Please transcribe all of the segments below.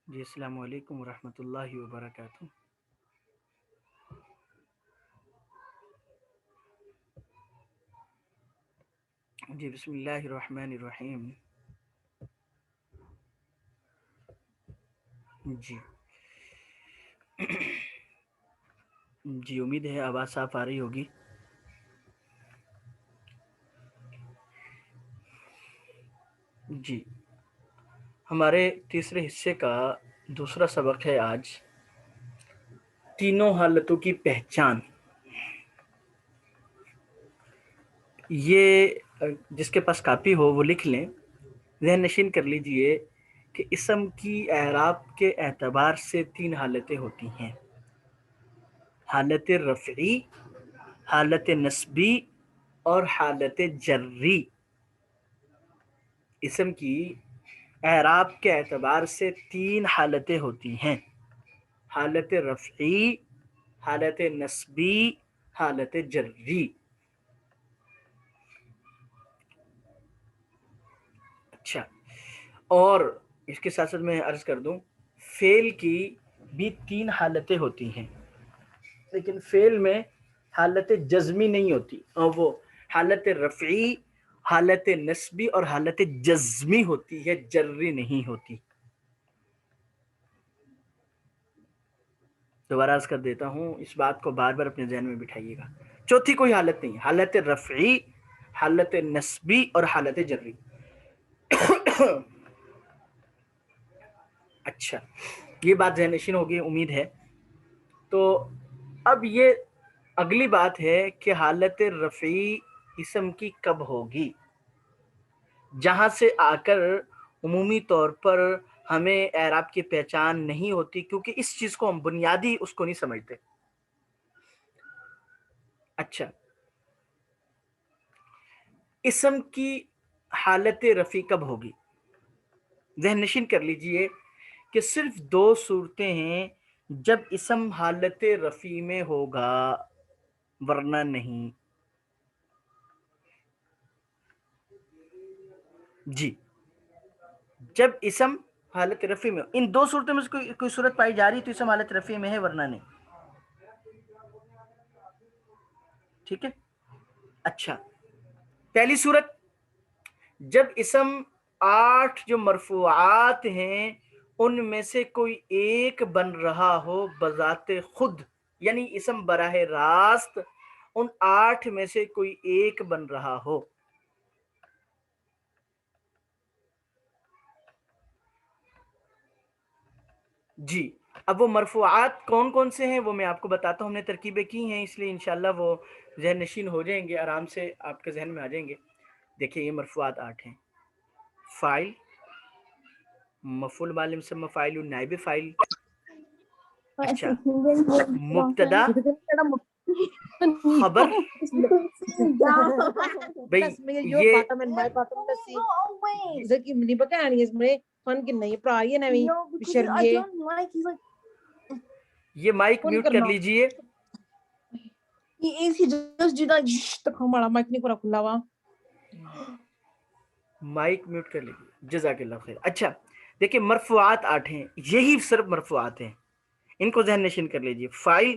جی السلام علیکم ورحمۃ اللہ وبرکاتہ۔ جی بسم اللہ الرحمن الرحیم۔ جی امید ہے آواز صاف آ رہی ہوگی۔ جی ہمارے تیسرے حصے کا دوسرا سبق ہے آج تینوں حالتوں کی پہچان۔ یہ جس کے پاس کاپی ہو وہ لکھ لیں، ذہن نشین کر لیجئے کہ اسم کی اعراب کے اعتبار سے تین حالتیں ہوتی ہیں: حالت رفعی، حالت نصبی اور حالت جری۔ اسم کی اعراب کے اعتبار سے تین حالتیں ہوتی ہیں: حالت رفعی، حالت نصبی، حالت جری۔ اچھا، اور اس کے ساتھ ساتھ میں عرض کر دوں فعل کی بھی تین حالتیں ہوتی ہیں، لیکن فعل میں حالت جزمی نہیں ہوتی، اور وہ حالت رفعی، حالت نصبی اور حالت جزمی ہوتی ہے، جری نہیں ہوتی۔ دوبارہ عرض کر دیتا ہوں، اس بات کو بار بار اپنے ذہن میں بٹھائیے گا۔ چوتھی کوئی حالت نہیں، حالت رفعی، حالت نصبی اور حالت جری۔ اچھا، یہ بات ذہن نشین ہوگی امید ہے۔ تو اب یہ اگلی بات ہے کہ حالت رفعی اسم کی کب ہوگی، جہاں سے آ کر عمومی طور پر ہمیں اعراب کی پہچان نہیں ہوتی، کیونکہ اس چیز کو ہم بنیادی اس کو نہیں سمجھتے۔ اچھا، اسم کی حالت رفعی کب ہوگی؟ ذہن نشین کر لیجئے کہ صرف دو صورتیں ہیں جب اسم حالت رفعی میں ہوگا، ورنہ نہیں۔ جی، جب اسم حالت رفعی میں، ان دو صورتوں میں سے کوئی صورت پائی جا رہی تو اسم حالت رفعی میں ہے، ورنہ نہیں۔ ٹھیک ہے، اچھا، پہلی صورت جب اسم 8 جو مرفوعات ہیں ان میں سے کوئی ایک بن رہا ہو بذات خود، یعنی اسم براہ راست ان 8 میں سے کوئی ایک بن رہا ہو۔ جی، اب وہ مرفوعات کون کون سے ہیں وہ میں آپ کو بتاتا ہوں، ہم نے ترکیبیں کی ہیں، اس لیے انشاءاللہ وہ ذہن نشین ہو جائیں گے، آرام سے آپ کے ذہن میں آ جائیں گے۔ دیکھیں یہ مرفوعات 8 ہیں: فاعل، مفعول معلوم سے مفاعل، نائب فاعل، اچھا، مبتدا، خبر۔ یہ مائک میوٹ کر لیجئے۔ مائک میوٹ کر لیجئے، جزاک اللہ خیر۔ اچھا دیکھیں مرفوعات 8 ہیں، یہی صرف مرفوعات ہیں، ان کو ذہن نشین کر لیجئے۔ فاعل،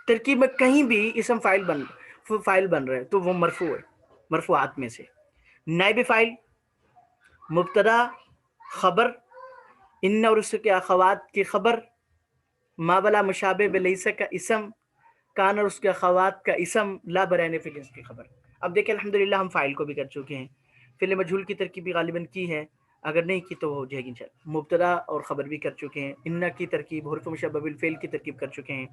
ترکیب میں کہیں بھی اسم فاعل بن رہا ہے تو وہ مرفوع ہے، مرفوعات میں سے۔ نائب فاعل، مبتدا، خبر، ان اور اس کے اخوات کی خبر، ما بلا مشابہ بلیسا کا اسم، کان اور اس کے اخوات کا اسم، لا برہن فی الجنس کی خبر۔ اب دیکھیں الحمدللہ ہم فاعل کو بھی کر چکے ہیں، فعل مجہول کی ترکیب بھی غالباً کی ہے، اگر نہیں کی تو وہ ہو جائے گی انشاءاللہ۔ مبتدا اور خبر بھی کر چکے ہیں، ان کی ترکیب، حروف مشبہ بالفعل کی ترکیب کر چکے ہیں،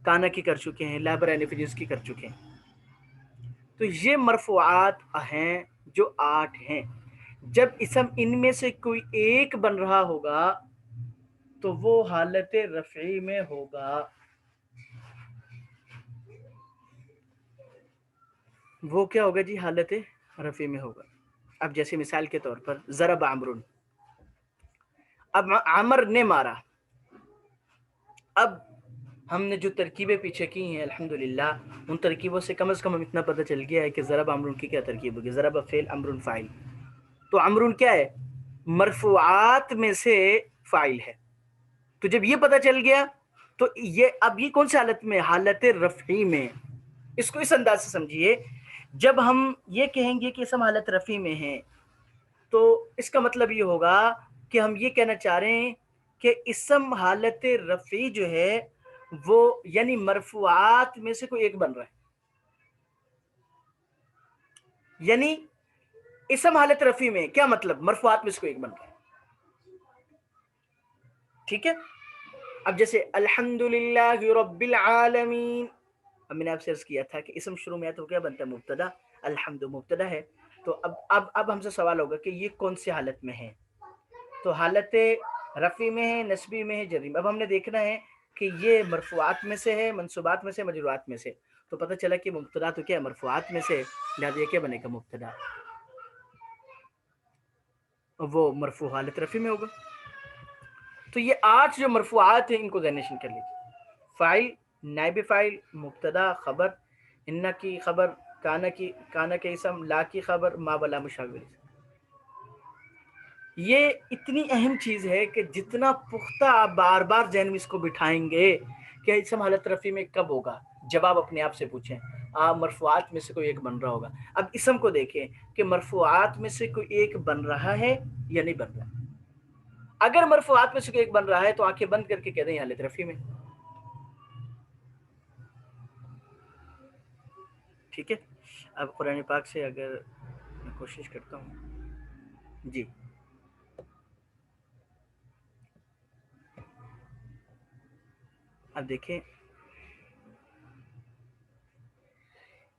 کانا کی کر چکے ہیں، لا برہن فی الجنس کی کر چکے ہیں۔ تو یہ مرفوعات ہیں جو 8 ہیں۔ جب اسم ان میں سے کوئی ایک بن رہا ہوگا تو وہ حالت رفعی میں ہوگا۔ وہ کیا ہوگا جی؟ حالت رفعی میں ہوگا۔ اب جیسے مثال کے طور پر ضرب عمرو، اب عمر نے مارا۔ اب ہم نے جو ترکیبیں پیچھے کی ہیں الحمدللہ ان ترکیبوں سے کم از کم ہم اتنا پتہ چل گیا ہے کہ ضرب عمرو کی کیا ترکیب ہوگی۔ ضرب فعل، عمرو فاعل، تو عمرو کیا ہے؟ مرفوعات میں سے فاعل ہے، تو جب یہ پتہ چل گیا تو یہ اب یہ کون سی حالت میں؟ حالت رفعی میں. اس کو اس انداز سے سمجھیے، جب ہم یہ کہیں گے کہ اسم حالت رفعی میں ہے تو اس کا مطلب یہ ہوگا کہ ہم یہ کہنا چاہ رہے ہیں کہ اسم حالت رفعی جو ہے وہ یعنی مرفوعات میں سے کوئی ایک بن رہا ہے. یعنی اسم حالت رفعی میں کیا مطلب؟ مرفوعات میں سے کوئی ایک بن رہا ہے. ٹھیک ہے. اب جیسے الحمدللہ رب العالمین، اب میں نے آپ سے عرض کیا تھا کہ اسم شروع میں ہے تو کیا بنتا ہے؟ مبتدا. الحمد مبتدا ہے. تو اب ہم سے سوال ہوگا کہ یہ کون سی حالت میں ہے؟ تو حالت رفعی میں ہے، نصبی میں ہے، جزم. اب ہم نے دیکھنا ہے کہ یہ مرفوعات میں سے ہے، منصوبات میں سے، مجرورات میں سے. تو پتہ چلا کہ مبتدا تو کیا ہے؟ مرفوعات میں سے، لہٰذا یہ کیا بنے گا؟ مبتدا. وہ مرفوع حالت رفعی میں ہوگا. تو یہ 8 جو مرفوعات ہیں ان کو ذہنشین کر لیجیے. فاعل، نائب فاعل، مبتدا، خبر، ان کی خبر، کانا کے اسم، لا کی خبر، ما بلا مشاور. یہ اتنی اہم چیز ہے کہ جتنا پختہ آپ بار بار ذہن میں اس کو بٹھائیں گے کہ اسم حالت رفعی میں کب ہوگا، جواب اپنے آپ سے پوچھیں. آپ مرفوعات میں سے کوئی ایک بن رہا ہوگا. اب اسم کو دیکھیں کہ مرفوعات میں سے کوئی ایک بن رہا ہے یا نہیں بن رہا. اگر مرفوعات میں سے کوئی ایک بن رہا ہے تو آنکھیں بند کر کے کہہ دیں حالت رفعی میں. ٹھیک ہے. اب قرآن پاک سے اگر میں کوشش کرتا ہوں، جی اب دیکھیں.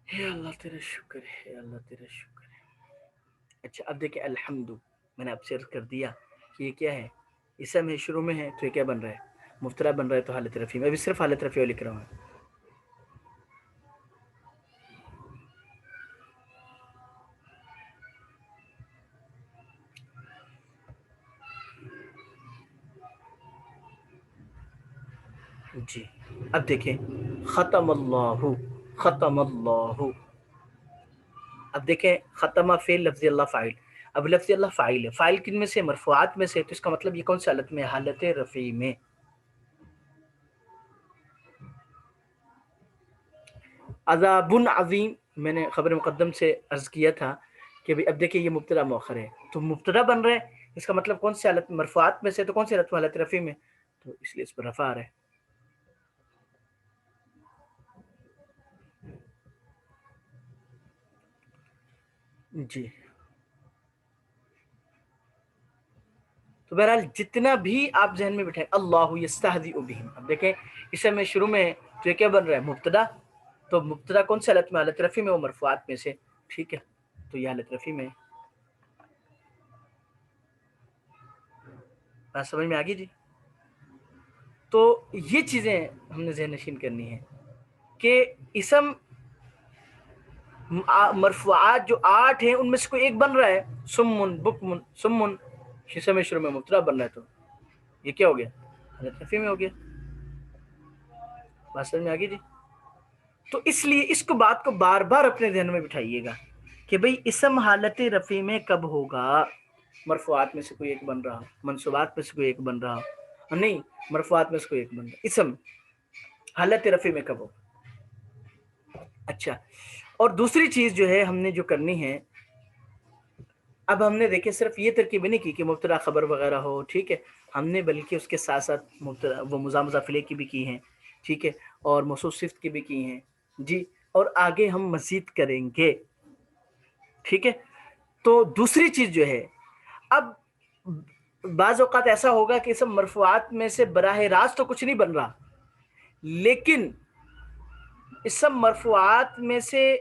ہے اللہ تیرا شکر ہے، اللہ تیرا شکر ہے. اچھا اب دیکھیں الحمد، میں نے آپ سے عرض کر دیا کہ یہ کیا ہے؟ اسم ہے، شروع میں ہے تو یہ کیا بن رہا ہے؟ مبتدا بن رہا ہے. تو حالت رفعی میں ابھی صرف حالت رفعی لکھ رہا ہوں. جی اب دیکھیں ختم اللہ، ختم اللہ. اب دیکھیں ختمہ فعل، لفظ اللہ فاعل. اب لفظ اللہ فاعل ہے، فاعل کن میں سے؟ مرفوعات میں سے. تو اس کا مطلب یہ کون سی حالت میں؟ حالت رفعی میں. عذاب عظیم، میں نے خبر مقدم سے عرض کیا تھا کہ اب دیکھیں یہ مبتدا مؤخر ہے تو مبتدا بن رہے ہیں. اس کا مطلب کون سی حالت؟ مرفوعات میں سے. تو کون سی حالت میں؟ حالت رفعی میں. تو اس لیے اس پر رفع آ رہا ہے. جی تو بہرحال جتنا بھی آپ ذہن میں بٹھائیں، اللہ یستہزئ بہم. اب دیکھیں اسے میں شروع میں تو یہ کیا بن رہا ہے؟ مبتدا. تو مبتدا کون سی حالت میں؟ حالت رفعی میں. وہ مرفوعات میں سے. ٹھیک ہے. تو یہ حالت رفعی میں. بات سمجھ میں آ گئی جی؟ تو یہ چیزیں ہم نے ذہن نشین کرنی ہے کہ اسم مرفوعات جو 8 ہیں ان میں سے کوئی ایک بن رہا ہے. سمن، بکمن، سمن، اسم شروع میں مبتدا بن رہا ہے تو یہ کیا ہو گیا؟ حالت رفعی میں ہو گیا. بات سمجھ میں آ گئی جی؟ تو اس لیے اس کو بات کو بار بار اپنے ذہن میں بٹھائیے گا کہ بھئی اسم حالت رفعی میں کب ہوگا؟ مرفوعات میں سے کوئی ایک بن رہا، منصوبات میں سے کوئی ایک بن رہا، نہیں مرفوعات میں سے کوئی ایک بن رہا. اسم حالت رفعی میں کب ہوگا؟ اچھا اور دوسری چیز جو ہے ہم نے جو کرنی ہے، اب ہم نے دیکھے صرف یہ ترکیب نہیں کی کہ مبتدا خبر وغیرہ ہو. ٹھیک ہے. ہم نے بلکہ اس کے ساتھ ساتھ مبتدا وہ مضاف الیہ کی بھی کی ہیں. ٹھیک ہے. اور موصوف صفت کی بھی کی ہیں. جی اور آگے ہم مزید کریں گے. ٹھیک ہے. تو دوسری چیز جو ہے، اب بعض اوقات ایسا ہوگا کہ اسم مرفوعات میں سے براہ راست تو کچھ نہیں بن رہا، لیکن اسم مرفوعات میں سے،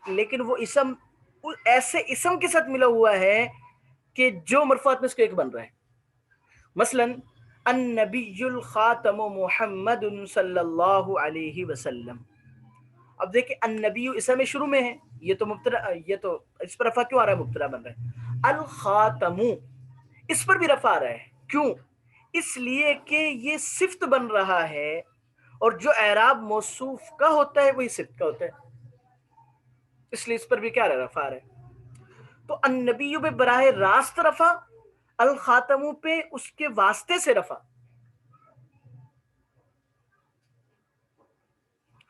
لیکن وہ اسم ایسے اسم کے ساتھ ملا ہوا ہے کہ جو مرفوعات میں سے ایک بن رہا ہے. مثلا النبی الخاتم محمد صلی اللہ علیہ وسلم. اب دیکھیں النبی اسم شروع میں ہے، یہ تو مبتدا، یہ تو اس پر رفع کیوں آ رہا ہے؟ مبتدا بن رہا ہے. الخاتم اس پر بھی رفع آ رہا ہے. کیوں؟ اس لیے کہ یہ صفت بن رہا ہے اور جو اعراب موصوف کا ہوتا ہے وہی صفت کا ہوتا ہے، اس لیے اس پر بھی کیا رہا؟ رفع آ رہا ہے. تو النبی پہ براہ راست رفع، الخاتم پہ اس کے واسطے سے رفع.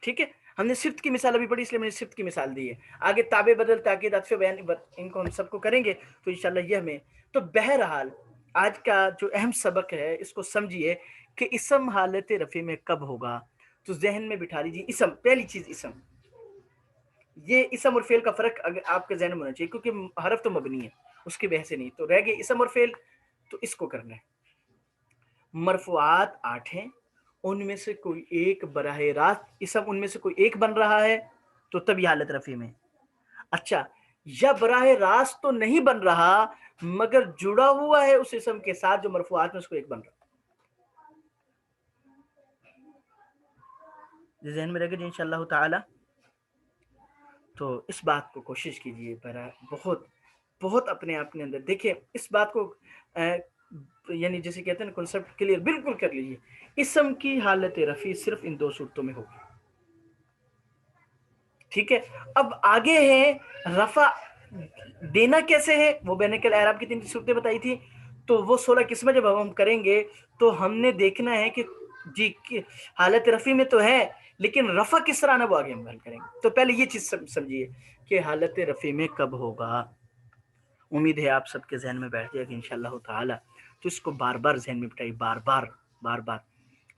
ٹھیک ہے، ہم نے صفت کی مثال ابھی پڑھی اس لیے میں نے صفت کی مثال دی ہے. آگے تابع بدل تاکید عطف بیان ان کو ہم سب کو کریں گے تو انشاءاللہ یہ ہمیں. تو بہرحال آج کا جو اہم سبق ہے اس کو سمجھیے کہ اسم حالت رفع میں کب ہوگا. تو ذہن میں بٹھا لیجیے اسم، پہلی چیز اسم. یہ اسم اور فعل کا فرق اگر آپ کے ذہن میں ہونا چاہیے کیونکہ حرف تو مبنی ہے اس کی بحث نہیں. تو رہ گئے اسم اور فعل، تو اس کو کرنا ہے. مرفوعات 8 ہیں، ان میں سے کوئی ایک براہ راست اسم ان میں سے کوئی ایک بن رہا ہے تو تب یہ حالت رفع میں. اچھا، یا براہ راست تو نہیں بن رہا مگر جڑا ہوا ہے اس اسم کے ساتھ جو مرفوعات میں اس کو ایک بن رہا. ذہن میں رہے گا جی انشاءاللہ تعالی. تو اس بات کو کوشش کیجئے، بہت بہت اپنے آپ کے اندر دیکھیں اس بات کو یعنی جیسے کہتے ہیں نا کنسپٹ کلیئر بالکل کر لیجئے. اسم کی حالت رفع صرف ان دو صورتوں میں ہوگی. ٹھیک ہے، اب آگے ہے رفع دینا کیسے ہے، وہ میں نے کل اعراب کی 3 صورتیں بتائی تھی. تو وہ 16 قسمیں جب ہم کریں گے تو ہم نے دیکھنا ہے کہ جی حالت رفع میں تو ہے لیکن رفع کس طرح نا وہ آگے ہم حل کریں گے. تو پہلے یہ چیز سمجھیے کہ حالت رفع میں کب ہوگا. امید ہے آپ سب کے ذہن میں بیٹھ جائے گا انشاءاللہ تعالی. تو اس کو بار بار ذہن میں بٹھائیے، بار بار.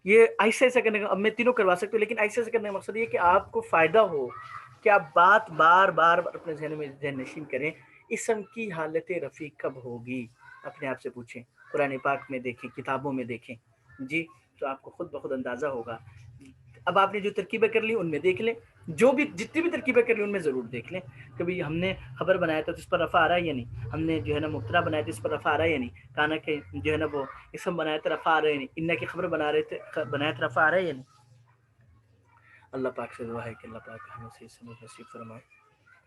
یہ ایسے ایسے کرنے کا اب میں تینوں کروا سکتا ہوں لیکن ایسے ایسے کرنے کا مقصد یہ کہ آپ کو فائدہ ہو کہ آپ بات بار بار اپنے ذہن میں ذہن نشین کریں. اسم کی حالت رفع کب ہوگی اپنے آپ سے پوچھیں، قرآن پاک میں دیکھیں، کتابوں میں دیکھیں جی. تو آپ کو خود بخود اندازہ ہوگا. اب آپ نے جو ترکیبیں کر لی ان میں دیکھ لیں، جو بھی جتنی بھی ترکیبیں کر لی ان میں ضرور دیکھ لیں. کبھی ہم نے خبر بنایا تو اس پر رفع آ رہا ہے یا نہیں، ہم نے جو ہے نا مبتدا بنایا تو اس پر رفع آ رہا ہے یا نہیں، کانا کہ جو ہے نا وہ اسم بنایا تو رفع آ رہا ہے یا نہیں، انہ کی خبر بنایا تو رفع آ رہا ہے یا نہیں. اللہ پاک سے دعا ہے کہ اللہ پاک ہمیں سے سمجھ نصیب فرمائے.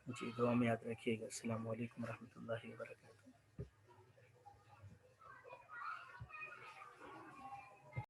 جی دعا میں یاد رکھیے گا. السلام علیکم ورحمۃ اللہ وبرکاتہ.